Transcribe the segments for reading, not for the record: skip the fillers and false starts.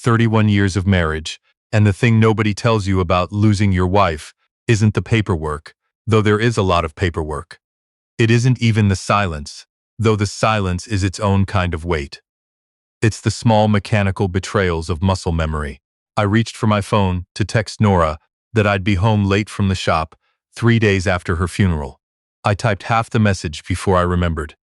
31 years of marriage, and the thing nobody tells you about losing your wife isn't the paperwork, though there is a lot of paperwork. It isn't even the silence, though the silence is its own kind of weight. It's the small mechanical betrayals of muscle memory. I reached for my phone to text Nora that I'd be home late from the shop 3 days after her funeral. I typed half the message before I remembered.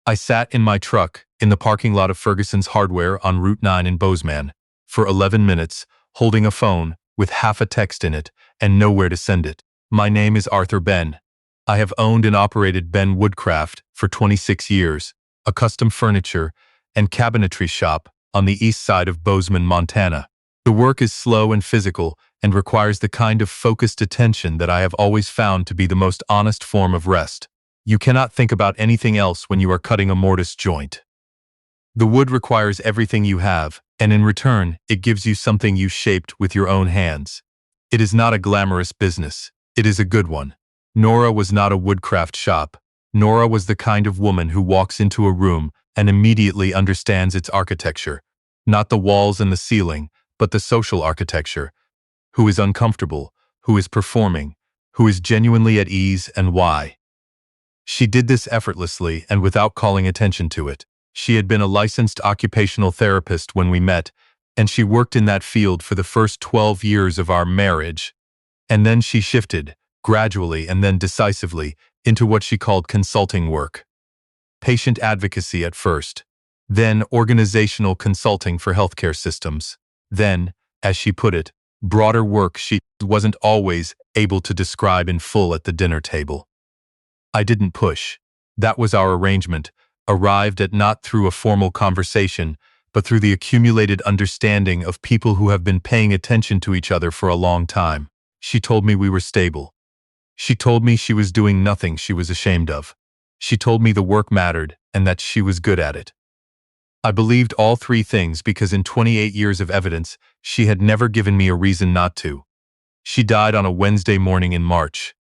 I sat in my truck in the parking lot of Ferguson's Hardware on Route 9 in Bozeman for 11 minutes, holding a phone with half a text in it and nowhere to send it. My name is Arthur Benn. I have owned and operated Benn Woodcraft for 26 years, a custom furniture and cabinetry shop on the east side of Bozeman, Montana. The work is slow and physical and requires the kind of focused attention that I have always found to be the most honest form of rest. You cannot think about anything else when you are cutting a mortise joint. The wood requires everything you have, and in return, it gives you something you shaped with your own hands. It is not a glamorous business. It is a good one. Nora was not a woodcraft shop. Nora was the kind of woman who walks into a room and immediately understands its architecture. Not the walls and the ceiling, but the social architecture. Who is uncomfortable, who is performing, who is genuinely at ease, and why. She did this effortlessly and without calling attention to it. She had been a licensed occupational therapist when we met, and she worked in that field for the first 12 years of our marriage. And then she shifted, gradually and then decisively, into what she called consulting work. Patient advocacy at first, then organizational consulting for healthcare systems, then, as she put it, broader work she wasn't always able to describe in full at the dinner table. I didn't push. That was our arrangement, arrived at not through a formal conversation, but through the accumulated understanding of people who have been paying attention to each other for a long time. She told me we were stable. She told me she was doing nothing she was ashamed of. She told me the work mattered and that she was good at it. I believed all three things because in 28 years of evidence, she had never given me a reason not to. She died on a Wednesday morning in March.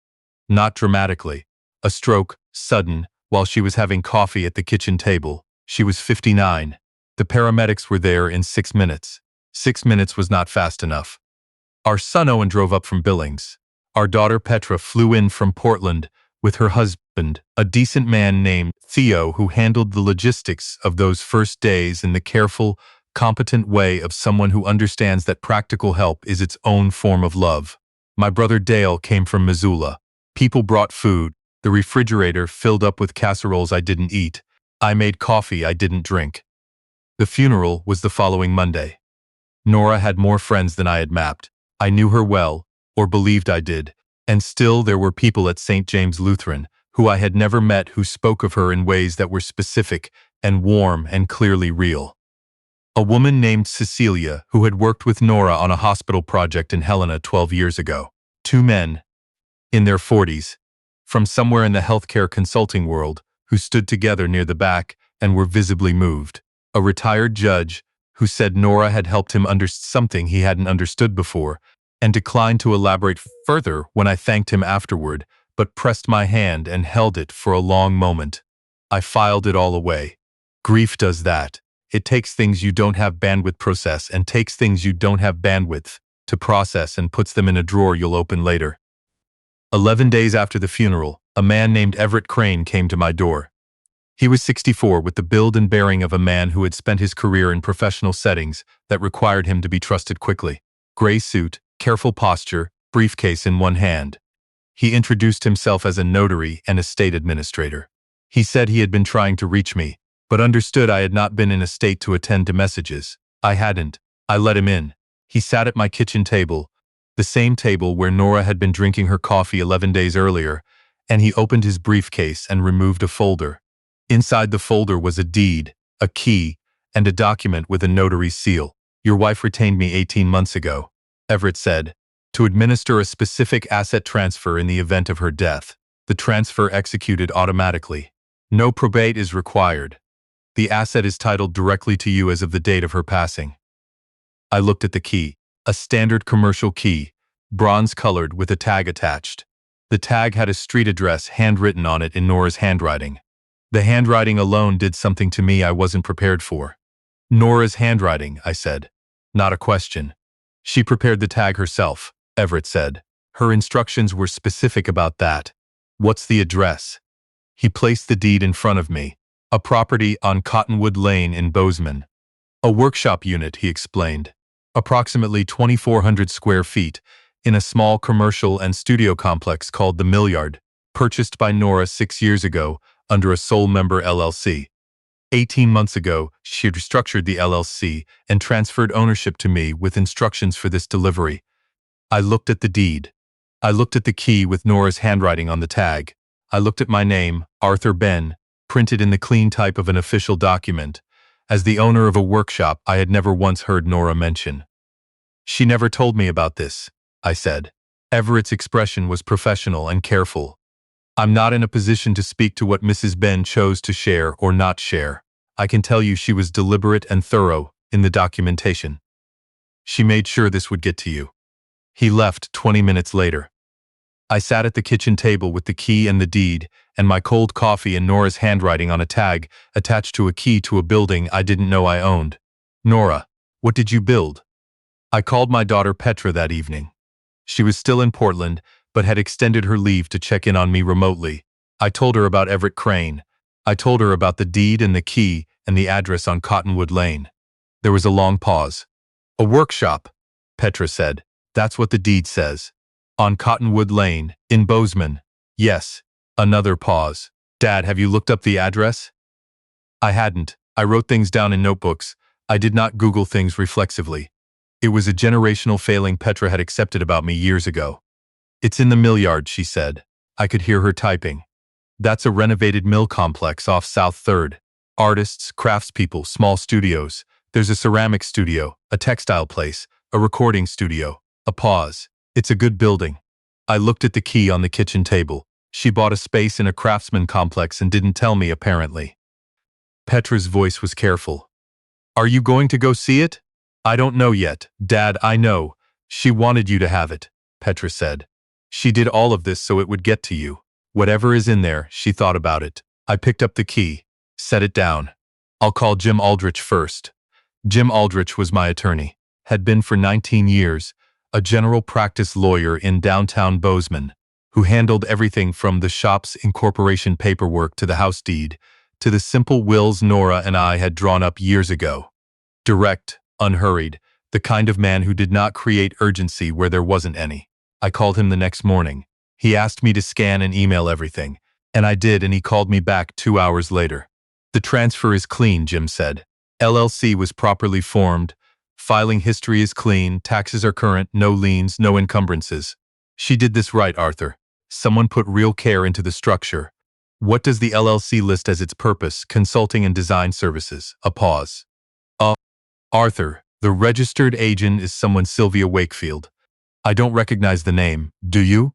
Not dramatically. A stroke, sudden, while she was having coffee at the kitchen table. She was 59. The paramedics were there in 6 minutes. 6 minutes was not fast enough. Our son Owen drove up from Billings. Our daughter Petra flew in from Portland with her husband, a decent man named Theo, who handled the logistics of those first days in the careful, competent way of someone who understands that practical help is its own form of love. My brother Dale came from Missoula. People brought food. The refrigerator filled up with casseroles I didn't eat. I made coffee I didn't drink. The funeral was the following Monday. Nora had more friends than I had mapped. I knew her well, or believed I did, and still there were people at St. James Lutheran who I had never met who spoke of her in ways that were specific and warm and clearly real. A woman named Cecilia who had worked with Nora on a hospital project in Helena 12 years ago. 2 men, in their 40s, from somewhere in the healthcare consulting world, who stood together near the back and were visibly moved. A retired judge who said Nora had helped him understand something he hadn't understood before, and declined to elaborate further when I thanked him afterward, but pressed my hand and held it for a long moment. I filed it all away. Grief does that. It takes things you don't have bandwidth process and takes things you don't have bandwidth to process and puts them in a drawer you'll open later. 11 days after the funeral, a man named Everett Crane came to my door. He was 64 with the build and bearing of a man who had spent his career in professional settings that required him to be trusted quickly. Gray suit, careful posture, briefcase in one hand. He introduced himself as a notary and estate administrator. He said he had been trying to reach me, but understood I had not been in a state to attend to messages. I hadn't. I let him in. He sat at my kitchen table, the same table where Nora had been drinking her coffee 11 days earlier, and he opened his briefcase and removed a folder. Inside the folder was a deed, a key, and a document with a notary's seal. Your wife retained me 18 months ago, Everett said, to administer a specific asset transfer in the event of her death. The transfer executed automatically. No probate is required. The asset is titled directly to you as of the date of her passing. I looked at the key, a standard commercial key, bronze-colored with a tag attached. The tag had a street address handwritten on it in Nora's handwriting. The handwriting alone did something to me I wasn't prepared for. Nora's handwriting, I said. not a question. She prepared the tag herself, Everett said. Her instructions were specific about that. What's the address? He placed the deed in front of me. A property on Cottonwood Lane in Bozeman. A workshop unit, he explained. Approximately 2,400 square feet, in a small commercial and studio complex called the Millyard, purchased by Nora 6 years ago under a sole member LLC. 18 months ago, she had restructured the LLC and transferred ownership to me with instructions for this delivery. I looked at the deed. I looked at the key with Nora's handwriting on the tag. I looked at my name, Arthur Benn, printed in the clean type of an official document. As the owner of a workshop, I had never once heard Nora mention. She never told me about this, I said. Everett's expression was professional and careful. I'm not in a position to speak to what Mrs. Benn chose to share or not share. I can tell you she was deliberate and thorough in the documentation. She made sure this would get to you. He left 20 minutes later. I sat at the kitchen table with the key and the deed, and my cold coffee and Nora's handwriting on a tag attached to a key to a building I didn't know I owned. Nora, what did you build? I called my daughter Petra that evening. She was still in Portland, but had extended her leave to check in on me remotely. I told her about Everett Crane. I told her about the deed and the key and the address on Cottonwood Lane. There was a long pause. A workshop, Petra said. That's what the deed says. On Cottonwood Lane, in Bozeman. Yes. Another pause. Dad, have you looked up the address? I hadn't. I wrote things down in notebooks. I did not Google things reflexively. It was a generational failing Petra had accepted about me years ago. It's in the Millyard, she said. I could hear her typing. That's a renovated mill complex off South 3rd. Artists, craftspeople, small studios. There's a ceramic studio, a textile place, a recording studio. A pause. It's a good building. I looked at the key on the kitchen table. She bought a space in a craftsman complex and didn't tell me, apparently. Petra's voice was careful. Are you going to go see it? I don't know yet, Dad, I know. She wanted you to have it, Petra said. She did all of this so it would get to you. Whatever is in there, she thought about it. I picked up the key. Set it down. I'll call Jim Aldrich first. Jim Aldrich was my attorney. Had been for 19 years. A general practice lawyer in downtown Bozeman, who handled everything from the shop's incorporation paperwork to the house deed, to the simple wills Nora and I had drawn up years ago. Direct, unhurried, the kind of man who did not create urgency where there wasn't any. I called him the next morning. He asked me to scan and email everything, and I did, and he called me back 2 hours later. The transfer is clean, Jim said. LLC was properly formed. Filing history is clean, taxes are current, no liens, no encumbrances. She did this right, Arthur. Someone put real care into the structure. What does the LLC list as its purpose? Consulting and design services. A pause. Arthur, the registered agent is someone Sylvia Wakefield. I don't recognize the name, do you?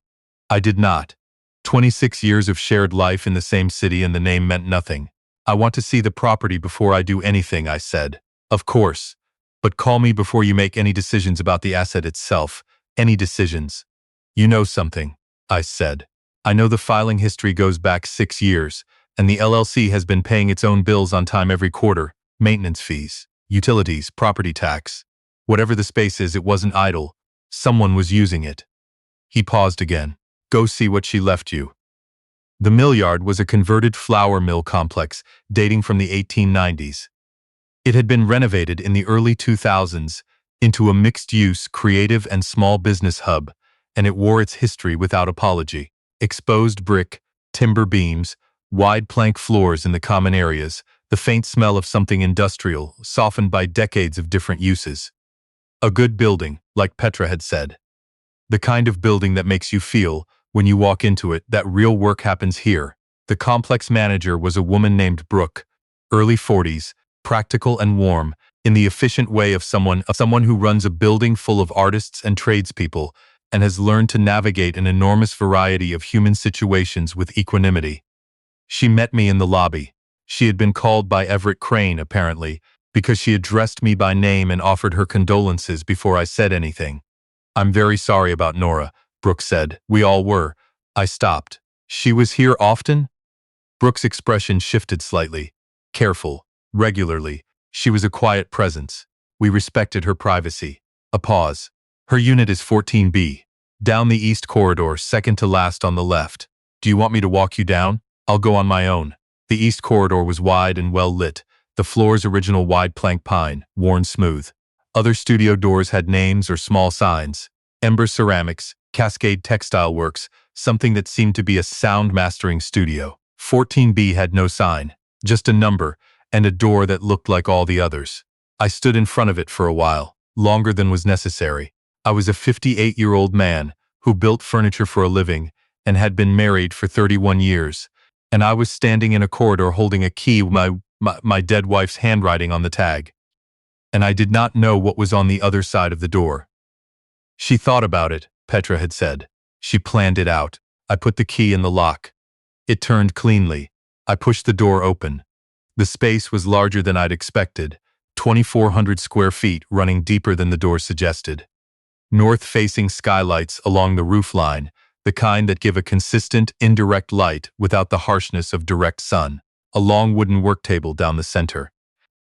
I did not. 26 years of shared life in the same city and the name meant nothing. I want to see the property before I do anything, I said. Of course. But call me before you make any decisions about the asset itself. Any decisions. You know something, I said. I know the filing history goes back 6 years, and the LLC has been paying its own bills on time every quarter. Maintenance fees, utilities, property tax. Whatever the space is, it wasn't idle. Someone was using it. He paused again. Go see what she left you. The Millyard was a converted flour mill complex dating from the 1890s. It had been renovated in the early 2000s into a mixed-use, creative and small business hub, and it wore its history without apology. Exposed brick, timber beams, wide plank floors in the common areas, the faint smell of something industrial, softened by decades of different uses. A good building, like Petra had said. The kind of building that makes you feel, when you walk into it, that real work happens here. The complex manager was a woman named Brooke, early 40s, practical and warm, in the efficient way of someone who runs a building full of artists and tradespeople and has learned to navigate an enormous variety of human situations with equanimity. She met me in the lobby. She had been called by Everett Crane, apparently, because she addressed me by name and offered her condolences before I said anything. I'm very sorry about Nora, Brooke said. We all were. I stopped. She was here often? Brooke's expression shifted slightly. Careful. Regularly. She was a quiet presence. We respected her privacy. A pause. Her unit is 14B. Down the east corridor, second to last on the left. Do you want me to walk you down? I'll go on my own. The east corridor was wide and well lit, the floor's original wide plank pine, worn smooth. Other studio doors had names or small signs. Ember Ceramics, Cascade Textile Works, something that seemed to be a sound mastering studio. 14B had no sign, just a number, and a door that looked like all the others. I stood in front of it for a while, longer than was necessary. I was a 58-year-old man who built furniture for a living and had been married for 31 years, and I was standing in a corridor holding a key with my dead wife's handwriting on the tag. And I did not know what was on the other side of the door. She thought about it, Petra had said. She planned it out. I put the key in the lock. It turned cleanly. I pushed the door open. The space was larger than I'd expected, 2,400 square feet running deeper than the door suggested. North-facing skylights along the roofline, the kind that give a consistent, indirect light without the harshness of direct sun. A long wooden work table down the center.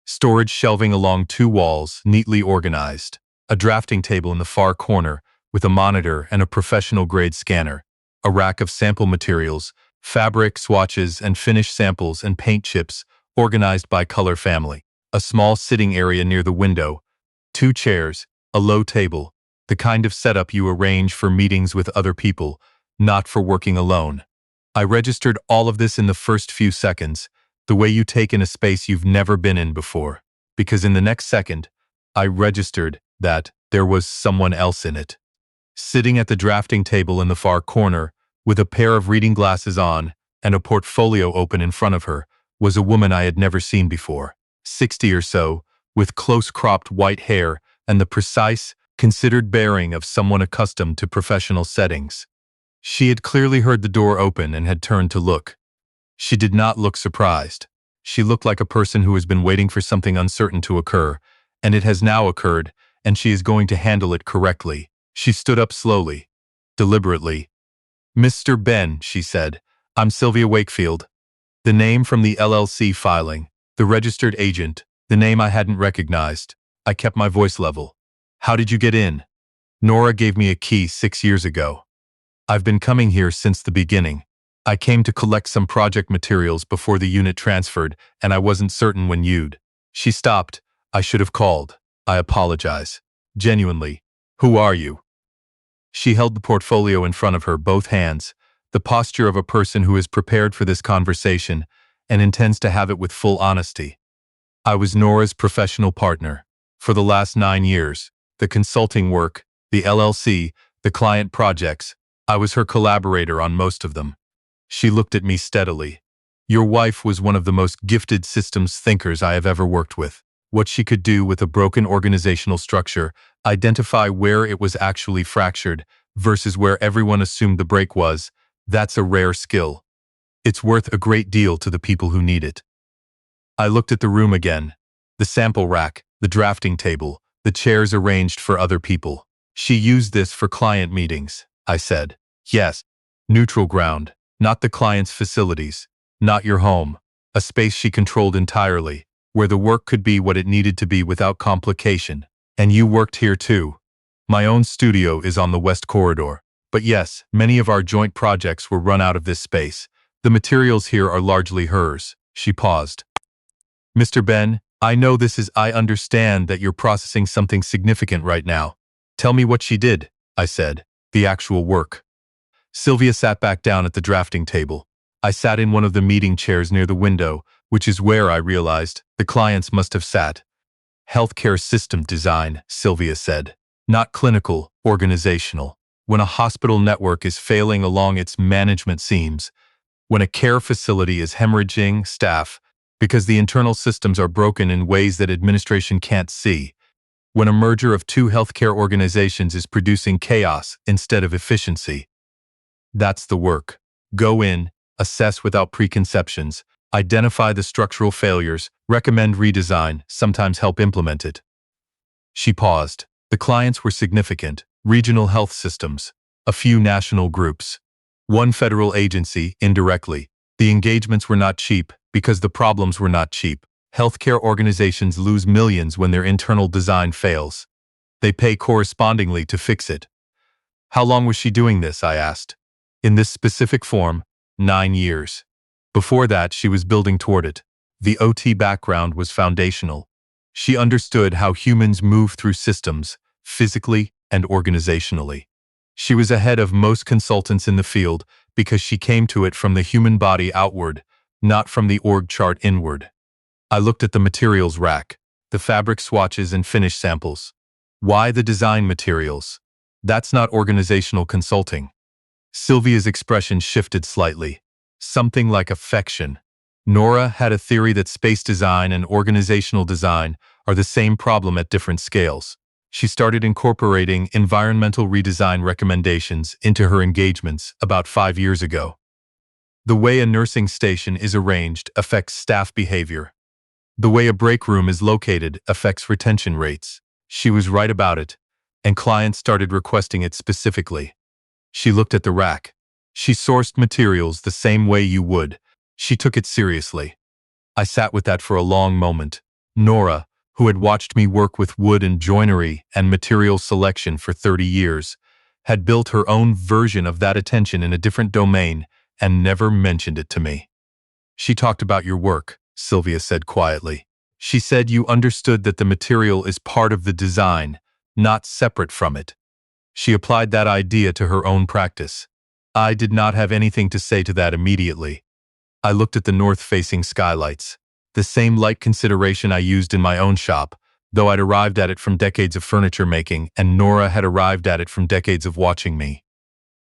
Storage shelving along two walls, neatly organized. A drafting table in the far corner with a monitor and a professional-grade scanner. A rack of sample materials, fabric, swatches, and finish samples and paint chips organized by color family. A small sitting area near the window. 2 chairs, a low table, the kind of setup you arrange for meetings with other people, not for working alone. I registered all of this in the first few seconds, the way you take in a space you've never been in before, because in the next second, I registered that there was someone else in it. Sitting at the drafting table in the far corner, with a pair of reading glasses on and a portfolio open in front of her, was a woman I had never seen before. 60 or so, with close-cropped white hair and the precise, considered bearing of someone accustomed to professional settings. She had clearly heard the door open and had turned to look. She did not look surprised. She looked like a person who has been waiting for something uncertain to occur, and it has now occurred, and she is going to handle it correctly. She stood up slowly, deliberately. "Mr. Benn," she said, "I'm Sylvia Wakefield." The name from the LLC filing, the registered agent, the name I hadn't recognized. I kept my voice level. "How did you get in?" "Nora gave me a key 6 years ago. I've been coming here since the beginning. I came to collect some project materials before the unit transferred, and I wasn't certain when you'd." She stopped. "I should have called. I apologize. Genuinely. Who are you?" She held the portfolio in front of her, both hands, the posture of a person who is prepared for this conversation and intends to have it with full honesty. "I was Nora's professional partner. For the last 9 years, the consulting work, the LLC, the client projects, I was her collaborator on most of them." She looked at me steadily. "Your wife was one of the most gifted systems thinkers I have ever worked with. What she could do with a broken organizational structure, identify where it was actually fractured versus where everyone assumed the break was, that's a rare skill. It's worth a great deal to the people who need it." I looked at the room again. The sample rack, the drafting table, the chairs arranged for other people. "She used this for client meetings," I said. "Yes. Neutral ground. Not the client's facilities. Not your home. A space she controlled entirely, where the work could be what it needed to be without complication. And you worked here too." "My own studio is on the west corridor. But yes, many of our joint projects were run out of this space. The materials here are largely hers." She paused. "Mr. Benn, I understand that you're processing something significant right now. Tell me what she did," I said. "The actual work." Sylvia sat back down at the drafting table. I sat in one of the meeting chairs near the window, which is where I realized the clients must have sat. "Healthcare system design," Sylvia said. "Not clinical, organizational. When a hospital network is failing along its management seams, when a care facility is hemorrhaging staff because the internal systems are broken in ways that administration can't see, when a merger of 2 healthcare organizations is producing chaos instead of efficiency. That's the work. Go in, assess without preconceptions, identify the structural failures, recommend redesign, sometimes help implement it." She paused. The clients were significant: regional health systems, a few national groups, 1 federal agency, indirectly. The engagements were not cheap because the problems were not cheap. Healthcare organizations lose millions when their internal design fails. They pay correspondingly to fix it. How long was she doing this, I asked. In this specific form, 9 years. Before that, she was building toward it. The OT background was foundational. She understood how humans move through systems, physically and organizationally. She was ahead of most consultants in the field because she came to it from the human body outward, not from the org chart inward. I looked at the materials rack, the fabric swatches and finish samples. Why the design materials? That's not organizational consulting. Sylvia's expression shifted slightly. Something like affection. Nora had a theory that space design and organizational design are the same problem at different scales. She started incorporating environmental redesign recommendations into her engagements about 5 years ago. The way a nursing station is arranged affects staff behavior. The way a break room is located affects retention rates. She was right about it, and clients started requesting it specifically. She looked at the rack. She sourced materials the same way you would. She took it seriously. I sat with that for a long moment. Nora, who had watched me work with wood and joinery and material selection for 30 years, had built her own version of that attention in a different domain and never mentioned it to me. She talked about your work, Sylvia said quietly. She said you understood that the material is part of the design, not separate from it. She applied that idea to her own practice. I did not have anything to say to that immediately. I looked at the north-facing skylights. The same light consideration I used in my own shop, though I'd arrived at it from decades of furniture making and Nora had arrived at it from decades of watching me.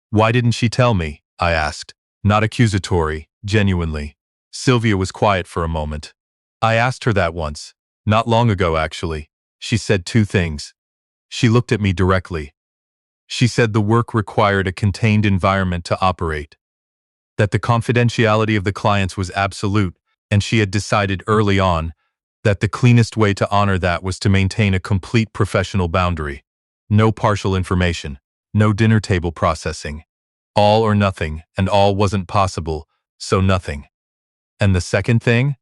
Why didn't she tell me? I asked, not accusatory, genuinely. Sylvia was quiet for a moment. I asked her that once, not long ago actually. She said 2 things. She looked at me directly. She said the work required a contained environment to operate, that the confidentiality of the clients was absolute, and she had decided early on that the cleanest way to honor that was to maintain a complete professional boundary. No partial information, no dinner table processing. All or nothing, and all wasn't possible, so nothing. And the second thing?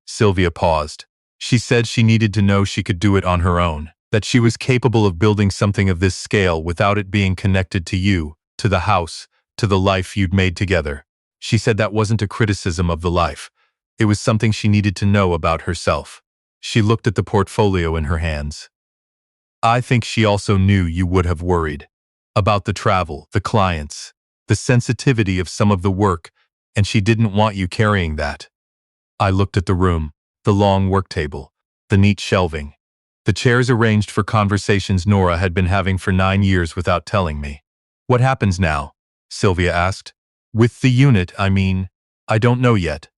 Sylvia paused. She said she needed to know she could do it on her own, that she was capable of building something of this scale without it being connected to you, to the house, to the life you'd made together. She said that wasn't a criticism of the life. It was something she needed to know about herself. She looked at the portfolio in her hands. I think she also knew you would have worried about the travel, the clients, the sensitivity of some of the work, and she didn't want you carrying that. I looked at the room, the long work table, the neat shelving, the chairs arranged for conversations Nora had been having for 9 years without telling me. What happens now? Sylvia asked. With the unit, I mean, I don't know yet.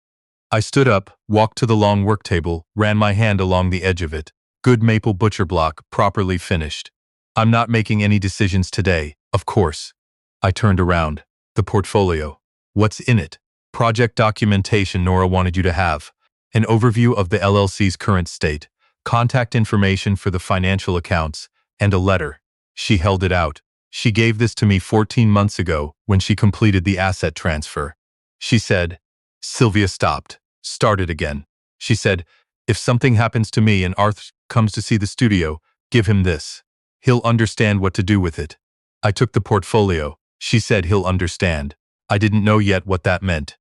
I stood up, walked to the long work table, ran my hand along the edge of it. Good maple butcher block, properly finished. I'm not making any decisions today, of course. I turned around. The portfolio. What's in it? Project documentation Nora wanted you to have. An overview of the LLC's current state. Contact information for the financial accounts, and a letter. She held it out. She gave this to me 14 months ago when she completed the asset transfer. She said, Sylvia stopped, started again. She said, if something happens to me and Arth comes to see the studio, give him this. He'll understand what to do with it. I took the portfolio. She said he'll understand. I didn't know yet what that meant.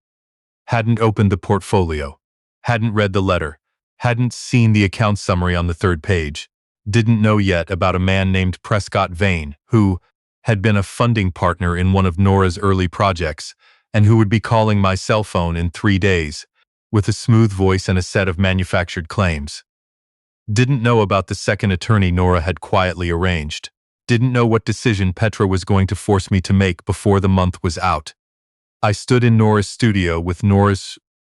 Hadn't opened the portfolio. Hadn't read the letter. Hadn't seen the account summary on the 3rd page. Didn't know yet about a man named Prescott Vane, who had been a funding partner in one of Nora's early projects, and who would be calling my cell phone in 3 days, with a smooth voice and a set of manufactured claims. Didn't know about the second attorney Nora had quietly arranged. Didn't know what decision Petra was going to force me to make before the month was out. I stood in Nora's studio with Nora's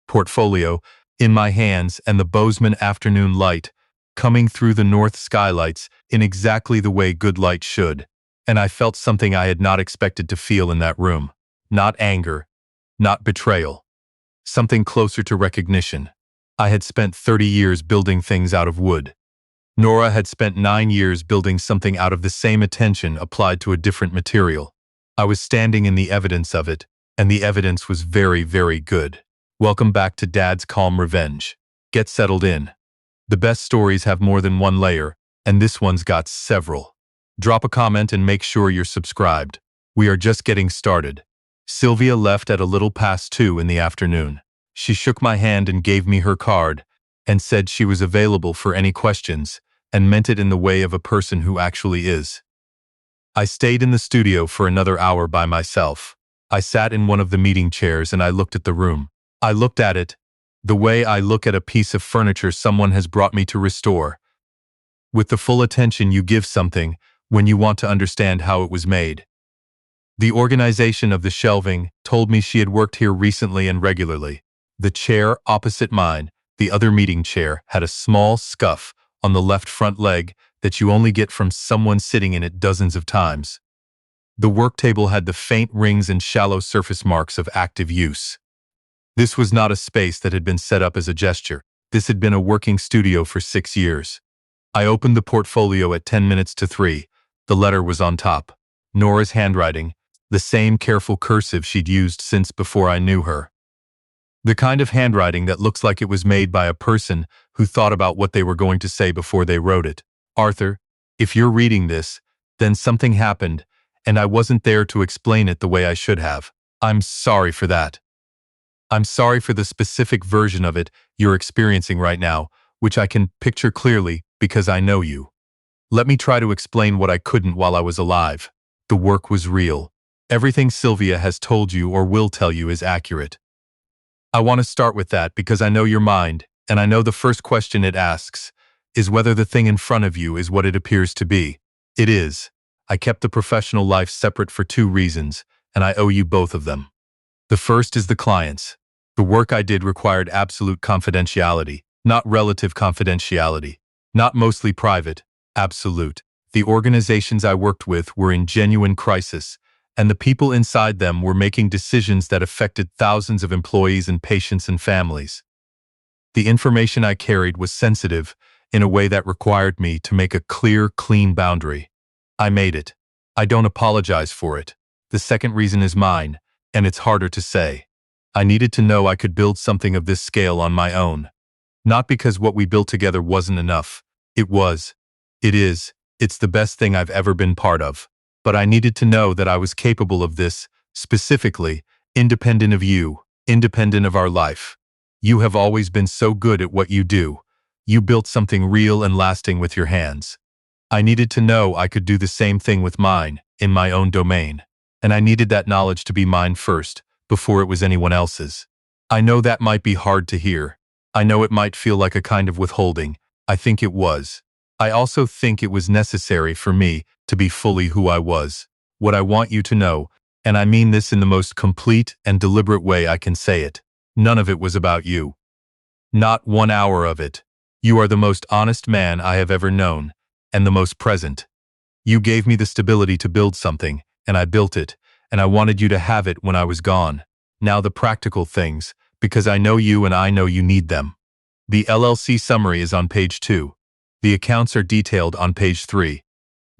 portfolio in my hands and the Bozeman afternoon light coming through the north skylights in exactly the way good light should, and I felt something I had not expected to feel in that room. Not anger, not betrayal. Something closer to recognition. I had spent 30 years building things out of wood. Nora had spent 9 years building something out of the same attention applied to a different material. I was standing in the evidence of it, and the evidence was very, very good. Welcome back to Dad's Calm Revenge. Get settled in. The best stories have more than one layer, and this one's got several. Drop a comment and make sure you're subscribed. We are just getting started. Sylvia left at a little past 2 in the afternoon. She shook my hand and gave me her card, and said she was available for any questions, and meant it in the way of a person who actually is. I stayed in the studio for another hour by myself. I sat in one of the meeting chairs and I looked at the room. I looked at it the way I look at a piece of furniture someone has brought me to restore, with the full attention you give something when you want to understand how it was made. The organization of the shelving told me she had worked here recently and regularly. The chair opposite mine, the other meeting chair, had a small scuff on the left front leg that you only get from someone sitting in it dozens of times. The work table had the faint rings and shallow surface marks of active use. This was not a space that had been set up as a gesture. This had been a working studio for 6 years. I opened the portfolio at 10 minutes to 3. The letter was on top. Nora's handwriting, the same careful cursive she'd used since before I knew her. The kind of handwriting that looks like it was made by a person who thought about what they were going to say before they wrote it. Arthur, if you're reading this, then something happened, and I wasn't there to explain it the way I should have. I'm sorry for that. I'm sorry for the specific version of it you're experiencing right now, which I can picture clearly because I know you. Let me try to explain what I couldn't while I was alive. The work was real. Everything Sylvia has told you or will tell you is accurate. I want to start with that because I know your mind, and I know the first question it asks is whether the thing in front of you is what it appears to be. It is. I kept the professional life separate for 2 reasons, and I owe you both of them. The first is the clients. The work I did required absolute confidentiality, not relative confidentiality, not mostly private, absolute. The organizations I worked with were in genuine crisis, and the people inside them were making decisions that affected thousands of employees and patients and families. The information I carried was sensitive in a way that required me to make a clear, clean boundary. I made it. I don't apologize for it. The second reason is mine, and it's harder to say. I needed to know I could build something of this scale on my own. Not because what we built together wasn't enough. It was. It is. It's the best thing I've ever been part of. But I needed to know that I was capable of this, specifically, independent of you, independent of our life. You have always been so good at what you do. You built something real and lasting with your hands. I needed to know I could do the same thing with mine, in my own domain. And I needed that knowledge to be mine first, before it was anyone else's. I know that might be hard to hear. I know it might feel like a kind of withholding. I think it was. I also think it was necessary for me to be fully who I was. What I want you to know, and I mean this in the most complete and deliberate way I can say it, none of it was about you. Not 1 hour of it. You are the most honest man I have ever known, and the most present. You gave me the stability to build something, and I built it, and I wanted you to have it when I was gone. Now the practical things, because I know you and I know you need them. The LLC summary is on page 2. The accounts are detailed on page 3.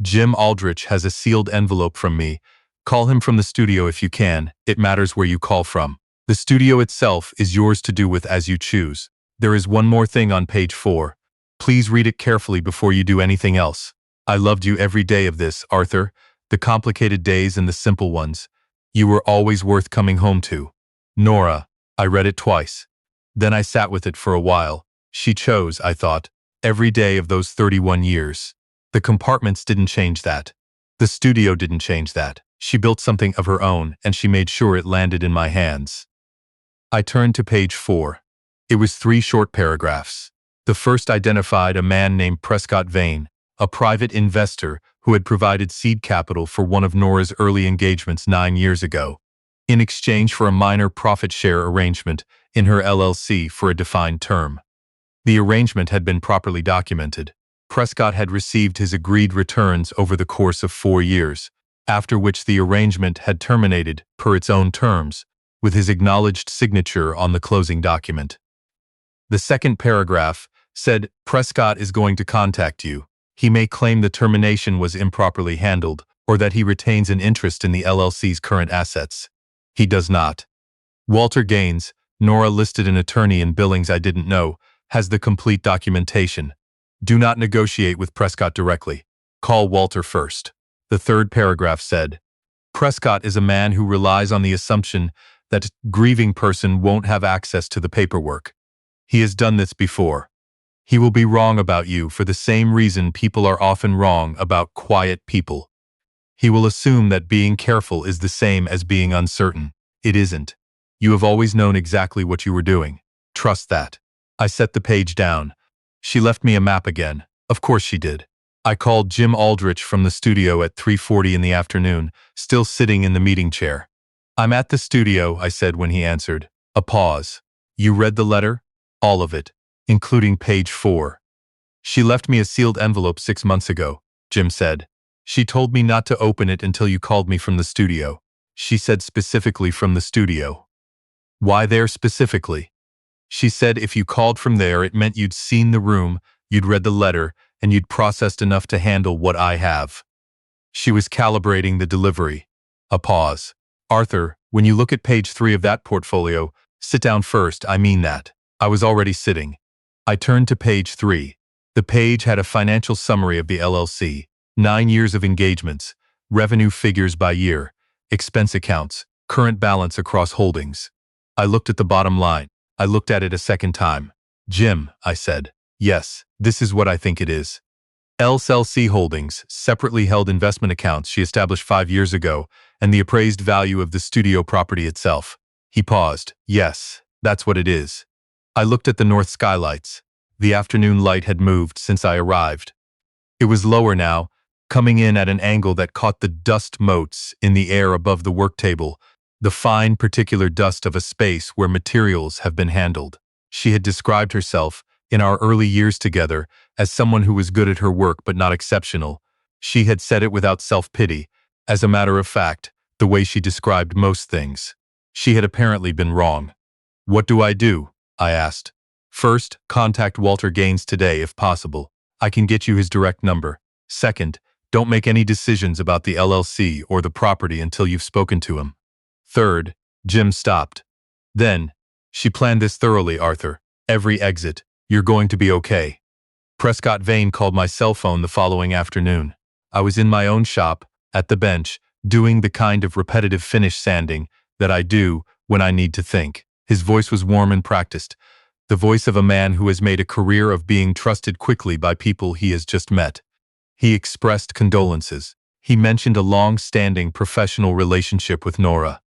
Jim Aldrich has a sealed envelope from me. Call him from the studio if you can. It matters where you call from. The studio itself is yours to do with as you choose. There is one more thing on page 4. Please read it carefully before you do anything else. I loved you every day of this, Arthur. The complicated days and the simple ones. You were always worth coming home to. Nora. I read it twice. Then I sat with it for a while. She chose, I thought, every day of those 31 years. The compartments didn't change that. The studio didn't change that. She built something of her own, and she made sure it landed in my hands. I turned to page 4. It was 3 short paragraphs. The first identified a man named Prescott Vane, a private investor who had provided seed capital for one of Nora's early engagements 9 years ago, in exchange for a minor profit share arrangement in her LLC for a defined term. The arrangement had been properly documented. Prescott had received his agreed returns over the course of 4 years, after which the arrangement had terminated per its own terms, with his acknowledged signature on the closing document. The second paragraph said, Prescott is going to contact you. He may claim the termination was improperly handled, or that he retains an interest in the LLC's current assets. He does not. Walter Gaines, Nora listed an attorney in Billings I didn't know, has the complete documentation. Do not negotiate with Prescott directly. Call Walter first. The third paragraph said, Prescott is a man who relies on the assumption that grieving person won't have access to the paperwork. He has done this before. He will be wrong about you for the same reason people are often wrong about quiet people. He will assume that being careful is the same as being uncertain. It isn't. You have always known exactly what you were doing. Trust that. I set the page down. She left me a map again. Of course she did. I called Jim Aldrich from the studio at 3:40 in the afternoon, still sitting in the meeting chair. I'm at the studio, I said when he answered. A pause. You read the letter? All of it, including page 4. She left me a sealed envelope 6 months ago, Jim said. She told me not to open it until you called me from the studio. She said specifically from the studio. Why there specifically? She said if you called from there, it meant you'd seen the room, you'd read the letter, and you'd processed enough to handle what I have. She was calibrating the delivery. A pause. Arthur, when you look at page 3 of that portfolio, sit down first, I mean that. I was already sitting. I turned to page 3. The page had a financial summary of the LLC, 9 years of engagements, revenue figures by year, expense accounts, current balance across holdings. I looked at the bottom line. I looked at it a second time. Jim, I said. Yes, this is what I think it is. LLC Holdings, separately held investment accounts she established 5 years ago, and the appraised value of the studio property itself. He paused. Yes, that's what it is. I looked at the north skylights. The afternoon light had moved since I arrived. It was lower now, coming in at an angle that caught the dust motes in the air above the work table, the fine particular dust of a space where materials have been handled. She had described herself, in our early years together, as someone who was good at her work but not exceptional. She had said it without self-pity. As a matter of fact, the way she described most things. She had apparently been wrong. What do I do? I asked. First, contact Walter Gaines today if possible. I can get you his direct number. Second, don't make any decisions about the LLC or the property until you've spoken to him. Third, Jim stopped. Then, she planned this thoroughly, Arthur. Every exit. You're going to be okay. Prescott Vane called my cell phone the following afternoon. I was in my own shop, at the bench, doing the kind of repetitive finish sanding that I do when I need to think. His voice was warm and practiced, the voice of a man who has made a career of being trusted quickly by people he has just met. He expressed condolences. He mentioned a long-standing professional relationship with Nora.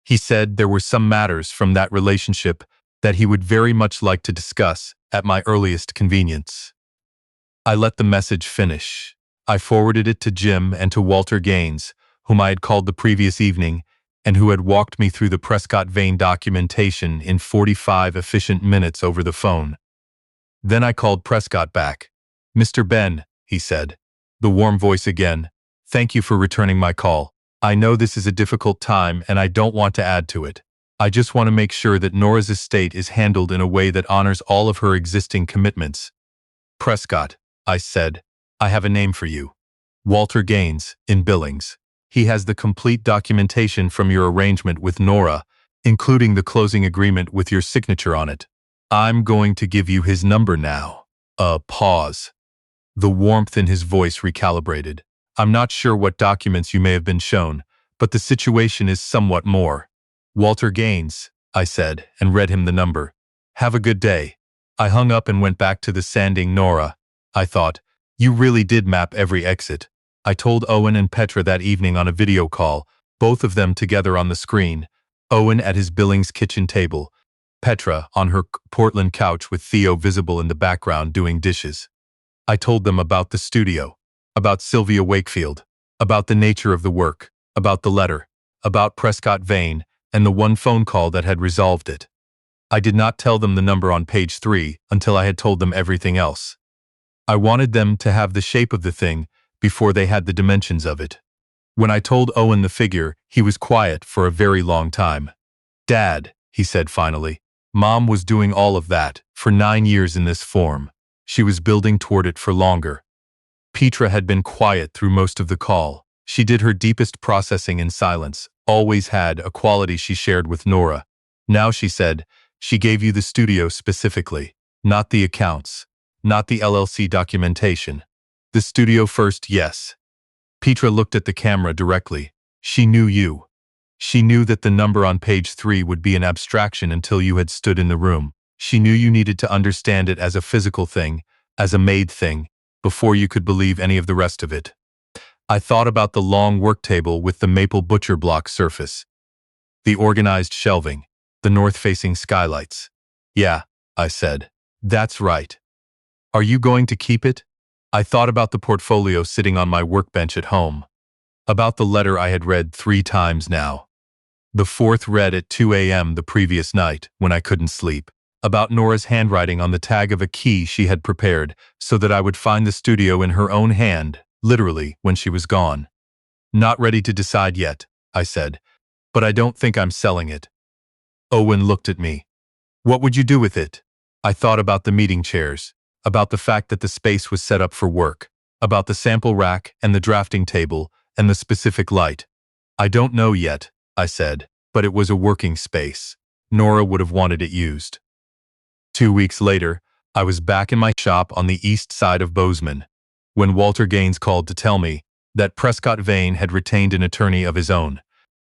He said there were some matters from that relationship that he would very much like to discuss at my earliest convenience. I let the message finish. I forwarded it to Jim and to Walter Gaines, whom I had called the previous evening, and who had walked me through the Prescott Vane documentation in 45 efficient minutes over the phone. Then I called Prescott back. Mr. Benn, he said, the warm voice again, thank you for returning my call. I know this is a difficult time and I don't want to add to it. I just want to make sure that Nora's estate is handled in a way that honors all of her existing commitments. Prescott, I said, I have a name for you. Walter Gaines, in Billings. He has the complete documentation from your arrangement with Nora, including the closing agreement with your signature on it. I'm going to give you his number now. A pause. The warmth in his voice recalibrated. I'm not sure what documents you may have been shown, but the situation is somewhat more. Walter Gaines, I said, and read him the number. Have a good day. I hung up and went back to the sanding. Nora, I thought, you really did map every exit. I told Owen and Petra that evening on a video call, both of them together on the screen, Owen at his Billings kitchen table, Petra on her Portland couch with Theo visible in the background doing dishes. I told them about the studio, about Sylvia Wakefield, about the nature of the work, about the letter, about Prescott Vane, and the one phone call that had resolved it. I did not tell them the number on page 3 until I had told them everything else. I wanted them to have the shape of the thing before they had the dimensions of it. When I told Owen the figure, he was quiet for a very long time. Dad, he said finally, Mom was doing all of that for 9 years in this form. She was building toward it for longer. Petra had been quiet through most of the call. She did her deepest processing in silence, always had a quality she shared with Nora. Now she said, she gave you the studio specifically. Not the accounts. Not the LLC documentation. The studio first, yes. Petra looked at the camera directly. She knew you. She knew that the number on page 3 would be an abstraction until you had stood in the room. She knew you needed to understand it as a physical thing, as a made thing, before you could believe any of the rest of it. I thought about the long work table with the maple butcher block surface, the organized shelving, the north-facing skylights. Yeah, I said. That's right. Are you going to keep it? I thought about the portfolio sitting on my workbench at home. About the letter I had read 3 times now. The 4th read at 2 a.m. the previous night, when I couldn't sleep. About Nora's handwriting on the tag of a key she had prepared so that I would find the studio in her own hand, literally, when she was gone. Not ready to decide yet, I said, but I don't think I'm selling it. Owen looked at me. What would you do with it? I thought about the meeting chairs, about the fact that the space was set up for work, about the sample rack and the drafting table and the specific light. I don't know yet, I said, but it was a working space. Nora would have wanted it used. 2 weeks later, I was back in my shop on the east side of Bozeman, when Walter Gaines called to tell me that Prescott Vane had retained an attorney of his own.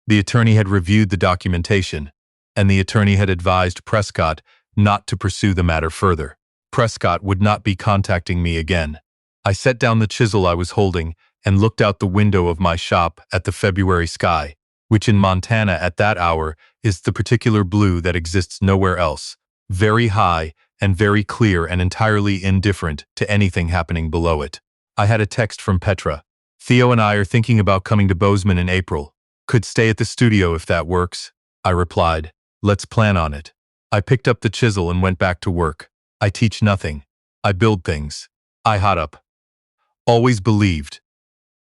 The attorney had reviewed the documentation, and the attorney had advised Prescott not to pursue the matter further. Prescott would not be contacting me again. I set down the chisel I was holding and looked out the window of my shop at the February sky, which in Montana at that hour is the particular blue that exists nowhere else, very high and very clear and entirely indifferent to anything happening below it. I had a text from Petra. Theo and I are thinking about coming to Bozeman in April. Could stay at the studio if that works. I replied, let's plan on it. I picked up the chisel and went back to work. I teach nothing. I build things. I hot up. Always believed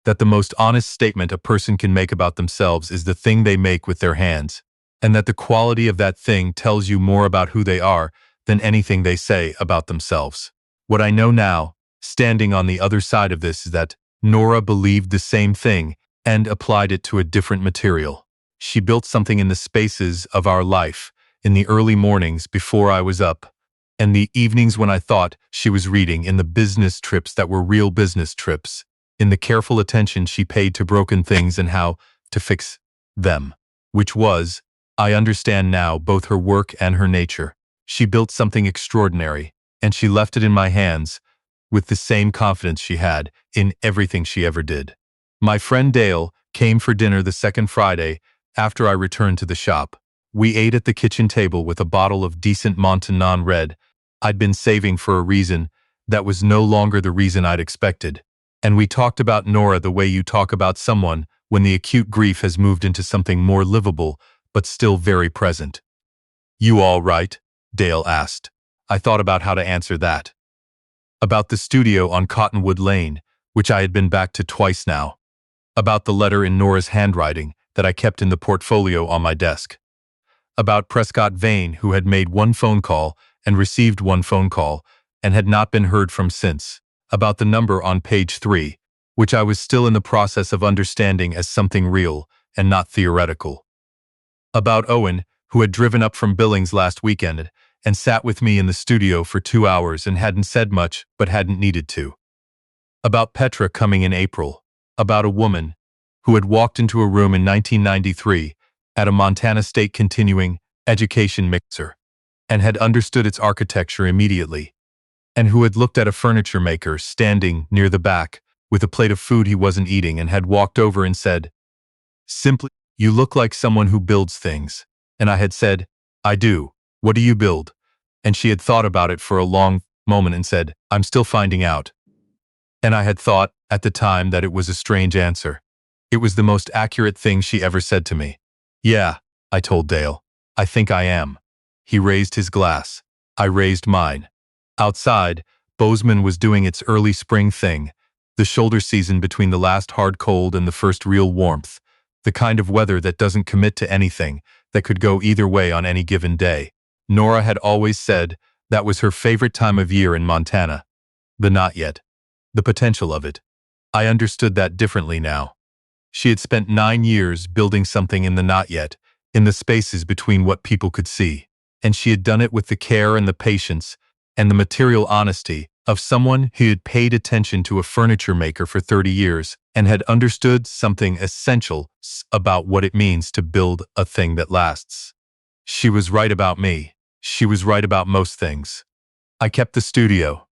that the most honest statement a person can make about themselves is the thing they make with their hands, and that the quality of that thing tells you more about who they are than anything they say about themselves. What I know now, standing on the other side of this, is that Nora believed the same thing and applied it to a different material. She built something in the spaces of our life, in the early mornings before I was up, and the evenings when I thought she was reading, in the business trips that were real business trips, in the careful attention she paid to broken things and how to fix them, which was, I understand now, both her work and her nature. She built something extraordinary, and she left it in my hands with the same confidence she had in everything she ever did. My friend Dale came for dinner the second Friday after I returned to the shop. We ate at the kitchen table with a bottle of decent Montanon Red I'd been saving for a reason that was no longer the reason I'd expected. And we talked about Nora the way you talk about someone when the acute grief has moved into something more livable but still very present. You all right? Dale asked. I thought about how to answer that. About the studio on Cottonwood Lane, which I had been back to twice now. About the letter in Nora's handwriting that I kept in the portfolio on my desk. About Prescott Vane, who had made 1 phone call and received 1 phone call and had not been heard from since. About the number on page 3, which I was still in the process of understanding as something real and not theoretical. About Owen, who had driven up from Billings last weekend and sat with me in the studio for 2 hours and hadn't said much but hadn't needed to. About Petra coming in April. About a woman who had walked into a room in 1993 at a Montana State continuing education mixer and had understood its architecture immediately, and who had looked at a furniture maker standing near the back with a plate of food he wasn't eating and had walked over and said, simply, "You look like someone who builds things." And I had said, "I do. What do you build?" And she had thought about it for a long moment and said, "I'm still finding out." And I had thought, at the time, that it was a strange answer. It was the most accurate thing she ever said to me. "Yeah," I told Dale. "I think I am." He raised his glass. I raised mine. Outside, Bozeman was doing its early spring thing, the shoulder season between the last hard cold and the first real warmth, the kind of weather that doesn't commit to anything, that could go either way on any given day. Nora had always said that was her favorite time of year in Montana. The not yet. The potential of it. I understood that differently now. She had spent 9 years building something in the not yet, in the spaces between what people could see, and she had done it with the care and the patience and the material honesty of someone who had paid attention to a furniture maker for 30 years and had understood something essential about what it means to build a thing that lasts. She was right about me. She was right about most things. I kept the studio.